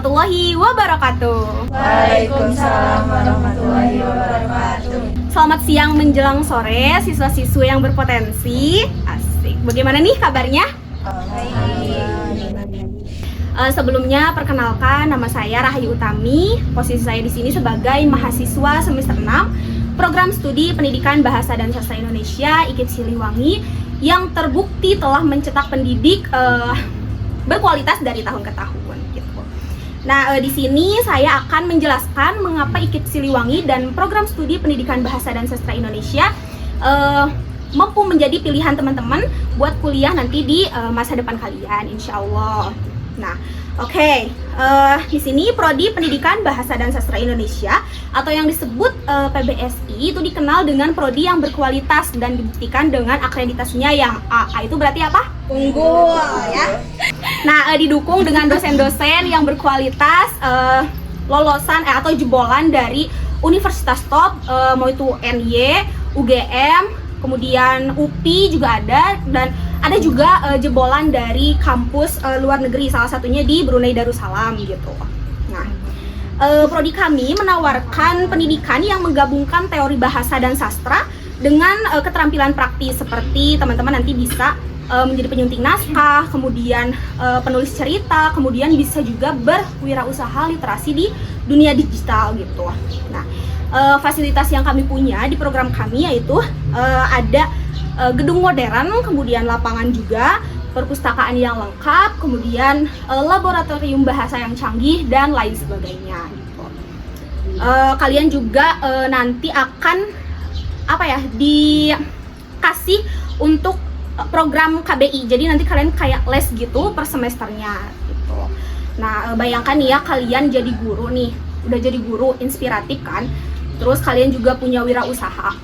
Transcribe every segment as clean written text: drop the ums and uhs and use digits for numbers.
warahmatullahi wabarakatuh. Waalaikumsalam warahmatullahi wabarakatuh. Selamat siang menjelang sore, siswa-siswa yang berpotensi. Asik. Bagaimana nih kabarnya? Sebelumnya perkenalkan, nama saya Rahayu Utami. Posisi saya di sini sebagai mahasiswa semester 6 Program Studi Pendidikan Bahasa dan Sastra Indonesia IKIP Siliwangi yang terbukti telah mencetak pendidik berkualitas dari tahun ke tahun gitu. Nah, di sini saya akan menjelaskan mengapa IKIP Siliwangi dan Program Studi Pendidikan Bahasa dan Sastra Indonesia mampu menjadi pilihan teman-teman buat kuliah nanti di masa depan kalian, insya Allah. Nah, oke. Di sini Prodi Pendidikan Bahasa dan Sastra Indonesia atau yang disebut PBSI itu dikenal dengan prodi yang berkualitas dan dibuktikan dengan akreditasinya yang A. A itu berarti apa? Unggul ya. Nah, didukung dengan dosen-dosen yang berkualitas, lolosan atau jebolan dari universitas top, mau itu NY, UGM, kemudian UPI juga ada, dan ada juga jebolan dari kampus luar negeri, salah satunya di Brunei Darussalam gitu. Nah, prodi kami menawarkan pendidikan yang menggabungkan teori bahasa dan sastra dengan keterampilan praktis, seperti teman-teman nanti bisa menjadi penyunting naskah, kemudian penulis cerita, kemudian bisa juga berwirausaha literasi di dunia digital gitu. Nah, fasilitas yang kami punya di program kami yaitu ada gedung modern, kemudian lapangan juga, perpustakaan yang lengkap, kemudian laboratorium bahasa yang canggih dan lain sebagainya gitu. Kalian juga nanti akan dikasih untuk program KBI, jadi nanti kalian kayak les gitu per semesternya gitu. Nah, bayangkan nih ya, kalian jadi guru nih, udah jadi guru inspiratif kan, terus kalian juga punya wirausaha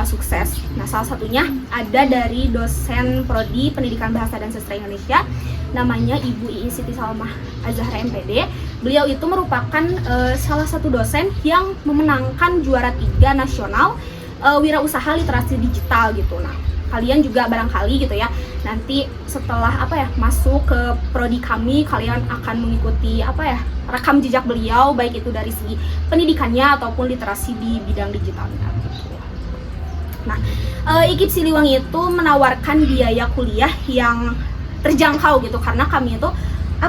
sukses. Nah, salah satunya ada dari dosen Prodi Pendidikan Bahasa dan Sastra Indonesia, namanya Ibu Iin Siti Salmah Azahra MPD. Beliau itu merupakan salah satu dosen yang memenangkan juara 3 nasional wirausaha literasi digital gitu. Nah, kalian juga barangkali gitu ya, nanti setelah masuk ke prodi kami, kalian akan mengikuti rekam jejak beliau, baik itu dari segi pendidikannya ataupun literasi di bidang digitalnya gitu. Nah, IKIP Siliwangi itu menawarkan biaya kuliah yang terjangkau gitu, karena kami itu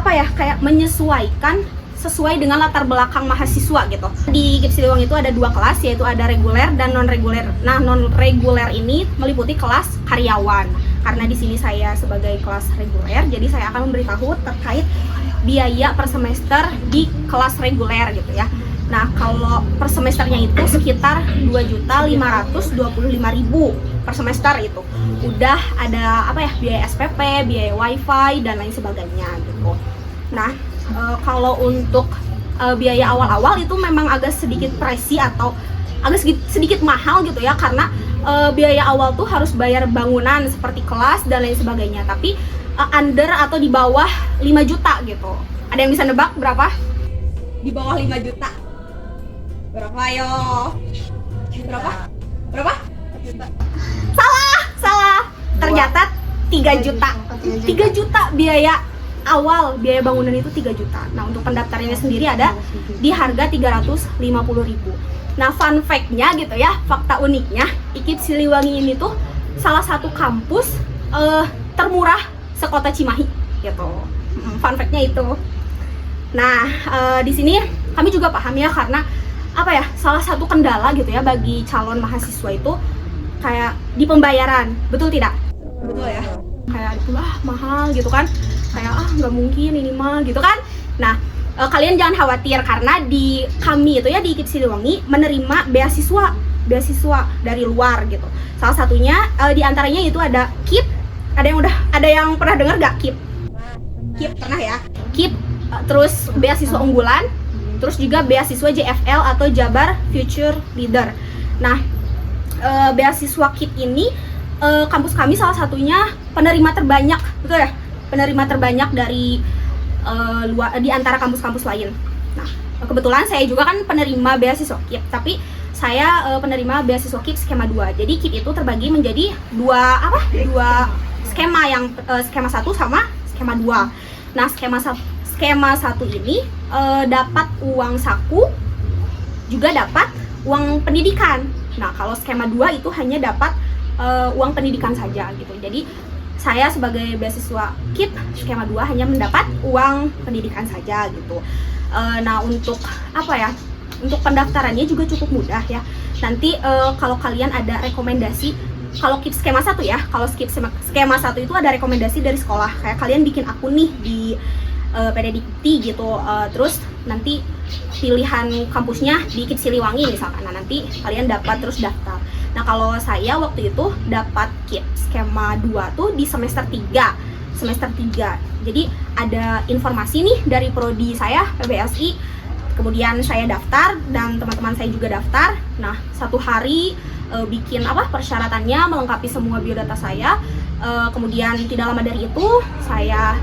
kayak menyesuaikan sesuai dengan latar belakang mahasiswa gitu. Di IKIP Siliwangi itu ada 2 kelas, yaitu ada reguler dan non reguler. Nah, non reguler ini meliputi kelas karyawan. Karena di sini saya sebagai kelas reguler, jadi saya akan memberitahu terkait biaya per semester di kelas reguler gitu ya. Nah, kalau per semesternya itu sekitar 2.525.000 per semester itu. Udah ada biaya SPP, biaya wifi dan lain sebagainya gitu. Nah, kalau untuk biaya awal-awal itu memang agak sedikit pricey atau agak sedikit mahal gitu ya, karena biaya awal tuh harus bayar bangunan seperti kelas dan lain sebagainya, tapi under atau di bawah 5 juta gitu. Ada yang bisa nebak berapa? Di bawah 5 juta. Berapa ayo? Berapa? Salah. Ternyata 3 juta. 3 juta biaya awal, biaya bangunan itu 3 juta. Nah, untuk pendaftarannya sendiri ada di harga 350.000. Nah, fun fact-nya gitu ya, fakta uniknya, IKIP Siliwangi ini tuh salah satu kampus termurah sekota Cimahi gitu. Fun fact-nya itu. Nah, di sini kami juga paham ya, karena salah satu kendala gitu ya bagi calon mahasiswa itu kayak di pembayaran, betul tidak? Betul ya. Kayak mahal gitu kan, kayak nggak mungkin ini mah gitu kan. Nah, kalian jangan khawatir, karena di kami itu ya di IKIP Siliwangi menerima beasiswa dari luar gitu. Salah satunya di antaranya itu ada KIP. Ada yang pernah dengar gak KIP? KIP pernah ya. KIP, terus beasiswa unggulan, terus juga beasiswa JFL atau Jabar Future Leader. Nah, beasiswa KIP ini kampus kami salah satunya penerima terbanyak, betul ya? Penerima terbanyak dari di antara kampus-kampus lain. Nah, kebetulan saya juga kan penerima beasiswa KIP, tapi saya penerima beasiswa KIP skema 2. Jadi KIP itu terbagi menjadi dua skema, yang skema 1 sama skema 2. Nah, skema skema 1 ini dapat uang saku, juga dapat uang pendidikan. Nah, kalau skema 2 itu hanya dapat uang pendidikan saja gitu. Jadi saya sebagai beasiswa KIP skema 2 hanya mendapat uang pendidikan saja gitu. Nah, untuk apa ya? Untuk pendaftarannya juga cukup mudah ya. Nanti kalau kalian ada rekomendasi, kalau KIP skema 1 ya, kalau skema 1 itu ada rekomendasi dari sekolah. Kayak kalian bikin akun nih di PDDikti gitu, terus nanti pilihan kampusnya di KIP Siliwangi misalkan. Nah, nanti kalian dapat terus daftar. Nah, kalau saya waktu itu dapat KIP skema 2 tuh di semester 3. Jadi ada informasi nih dari prodi saya, PBSI. Kemudian saya daftar dan teman-teman saya juga daftar. Nah, 1 hari bikin persyaratannya, melengkapi semua biodata saya. Kemudian tidak lama dari itu saya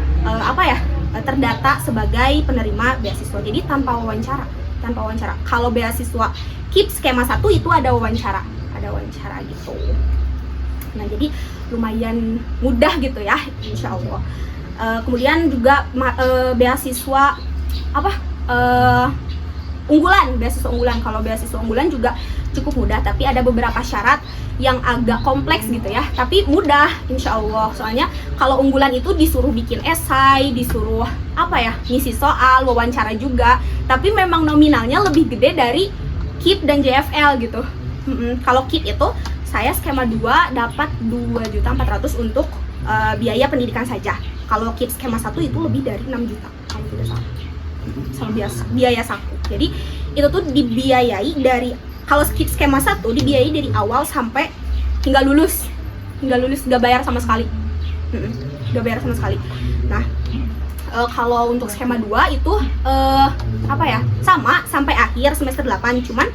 terdata sebagai penerima beasiswa. Jadi tanpa wawancara. Kalau beasiswa KIP skema 1 itu ada wawancara gitu. Nah, jadi lumayan mudah gitu ya, insya Allah. Kemudian juga beasiswa beasiswa unggulan. Kalau beasiswa unggulan juga cukup mudah, tapi ada beberapa syarat yang agak kompleks gitu ya, tapi mudah insya Allah. Soalnya kalau unggulan itu disuruh bikin esai, disuruh ngisi soal, wawancara juga, tapi memang nominalnya lebih gede dari KIP dan JFL gitu. Kalau KIP itu saya skema 2 dapat 2.400.000 untuk biaya pendidikan saja. Kalau KIP skema 1 itu lebih dari 6 juta kalau tidak salah, sama biaya saku. Jadi itu tuh dibiayai dari, kalau KIP skema 1 dibiayai dari awal sampai hingga lulus, nggak bayar sama sekali. Nah, kalau untuk skema 2 itu sama sampai akhir semester 8, cuman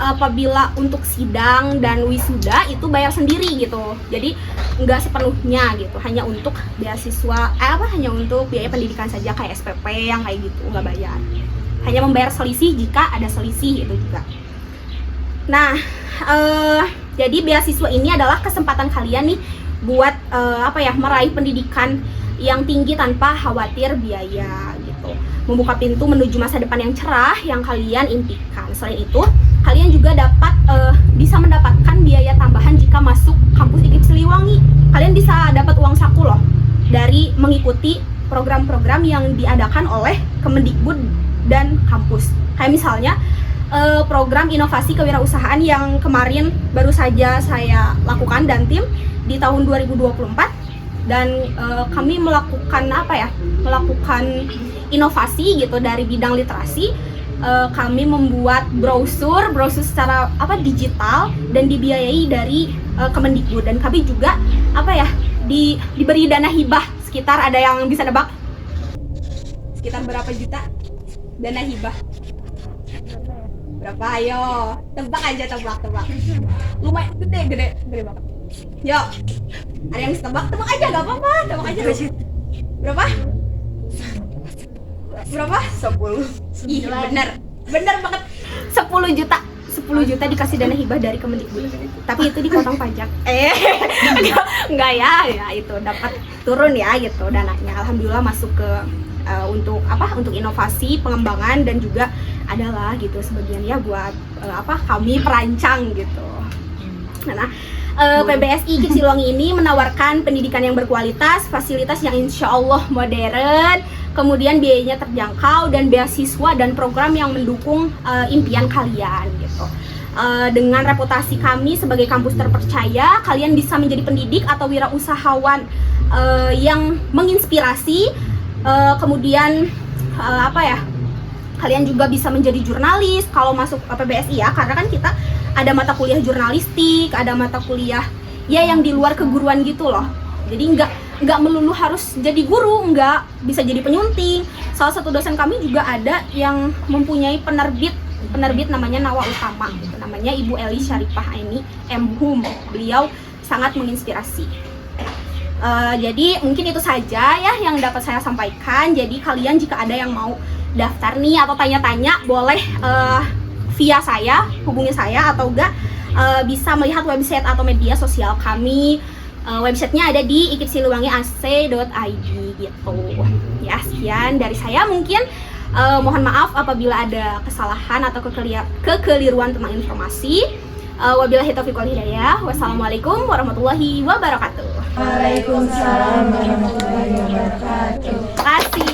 apabila untuk sidang dan wisuda itu bayar sendiri gitu. Jadi nggak sepenuhnya gitu, hanya untuk beasiswa hanya untuk biaya pendidikan saja, kayak SPP yang kayak gitu nggak bayar. Hanya membayar selisih jika ada selisih itu juga. Nah, jadi beasiswa ini adalah kesempatan kalian nih buat meraih pendidikan yang tinggi tanpa khawatir biaya gitu. Membuka pintu menuju masa depan yang cerah yang kalian impikan. Selain itu, kalian juga dapat bisa mendapatkan biaya tambahan jika masuk kampus IKIP Siliwangi. Kalian bisa dapat uang saku loh dari mengikuti program-program yang diadakan oleh Kemendikbud dan kampus. Kayak misalnya program inovasi kewirausahaan yang kemarin baru saja saya lakukan dan tim di tahun 2024, dan kami melakukan melakukan inovasi gitu dari bidang literasi. Kami membuat brosur secara digital dan dibiayai dari Kemendikbud, dan kami juga diberi dana hibah sekitar, ada yang bisa nebak sekitar berapa juta dana hibah? Berapa? Ayo tebak aja, tebak lumayan gede banget. Yo, ada yang bisa tebak aja, gak apa-apa, tebak aja. Berapa? 10. Ih, bener banget, 10 juta dikasih dana hibah dari Kemendikbud, tapi itu dipotong pajak. Enggak ya itu dapat turun ya gitu dananya. Alhamdulillah masuk ke untuk inovasi, pengembangan, dan juga adalah gitu sebagian ya buat kami perancang gitu. Nah, PBSI IKIP Siliwangi ini menawarkan pendidikan yang berkualitas, fasilitas yang insya Allah modern, kemudian biayanya terjangkau, dan beasiswa dan program yang mendukung impian kalian gitu. Dengan reputasi kami sebagai kampus terpercaya, kalian bisa menjadi pendidik atau wirausahawan yang menginspirasi. Kemudian kalian juga bisa menjadi jurnalis kalau masuk ke PBSI ya, karena kan kita ada mata kuliah jurnalistik, ada mata kuliah ya yang di luar keguruan gitu loh. Jadi nggak melulu harus jadi guru, nggak, bisa jadi penyunting. Salah satu dosen kami juga ada yang mempunyai penerbit namanya Nawa Utama gitu. Namanya Ibu Eli Syarifah Aini M.Hum. Beliau sangat menginspirasi. Jadi mungkin itu saja ya yang dapat saya sampaikan. Jadi kalian jika ada yang mau daftar nih atau tanya-tanya, boleh via saya, hubungi saya, atau enggak bisa melihat website atau media sosial kami. Websitenya ada di ikipsiliwangiac.id gitu. Ya, sekian dari saya mungkin. Mohon maaf apabila ada kesalahan atau kekeliruan tentang informasi. Wabillahi taufiq wal hidayah. Wassalamualaikum warahmatullahi wabarakatuh. Waalaikumsalam warahmatullahi wabarakatuh. Terima kasih.